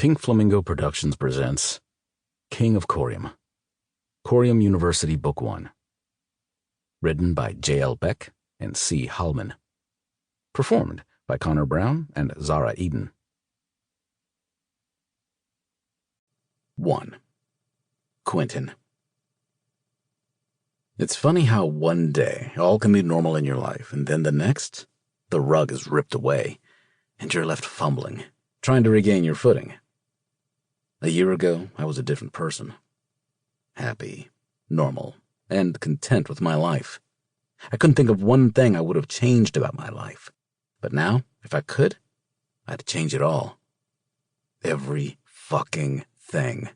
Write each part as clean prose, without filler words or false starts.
Pink Flamingo Productions presents King of Corium, Corium University Book 1. Written by J.L. Beck and C. Hallman. Performed by Connor Brown and Zara Eden. 1. Quentin. It's funny how one day all can be normal in your life, and then the next, the rug is ripped away, and you're left fumbling, trying to regain your footing. A year ago, I was a different person. Happy, normal, and content with my life. I couldn't think of one thing I would have changed about my life. But now, if I could, I'd change it all. Every fucking thing.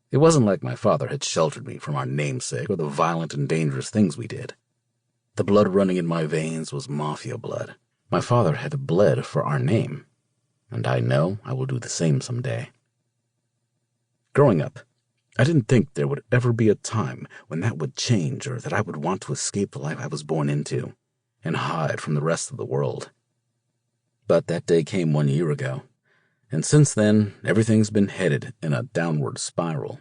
It wasn't like my father had sheltered me from our namesake or the violent and dangerous things we did. The blood running in my veins was mafia blood. My father had bled for our name, and I know I will do the same someday. Growing up, I didn't think there would ever be a time when that would change or that I would want to escape the life I was born into and hide from the rest of the world. But that day came 1 year ago, and since then, everything's been headed in a downward spiral.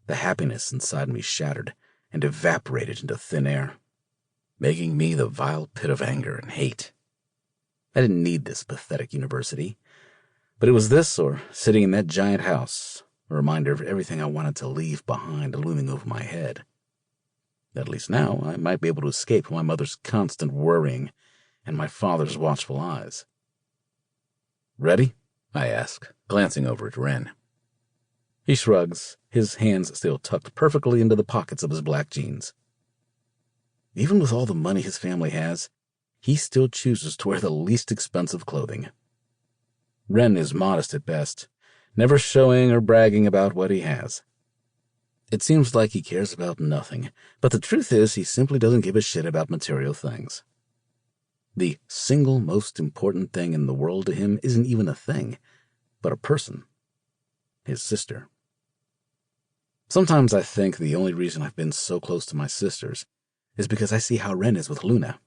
The happiness inside me shattered and evaporated into thin air, making me the vile pit of anger and hate. I didn't need this pathetic university, but it was this or sitting in that giant house, a reminder of everything I wanted to leave behind looming over my head. At least now I might be able to escape my mother's constant worrying and my father's watchful eyes. "Ready?" I ask, glancing over at Ren. He shrugs, his hands still tucked perfectly into the pockets of his black jeans. Even with all the money his family has, he still chooses to wear the least expensive clothing. Ren is modest at best, never showing or bragging about what he has. It seems like he cares about nothing, but the truth is he simply doesn't give a shit about material things. The single most important thing in the world to him isn't even a thing, but a person. His sister. Sometimes I think the only reason I've been so close to my sisters is because I see how Ren is with Luna.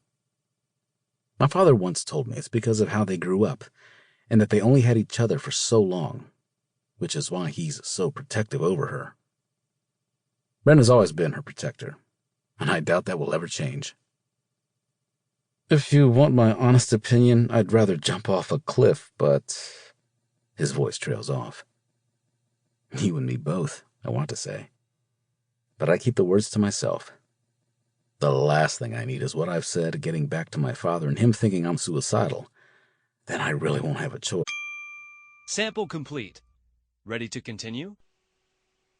My father once told me it's because of how they grew up, and that they only had each other for so long, which is why he's so protective over her. Ren has always been her protector, and I doubt that will ever change. If you want my honest opinion, I'd rather jump off a cliff, but... His voice trails off. You and me both, I want to say. But I keep the words to myself. The last thing I need is what I've said getting back to my father and him thinking I'm suicidal. Then I really won't have a choice. Sample complete. Ready to continue?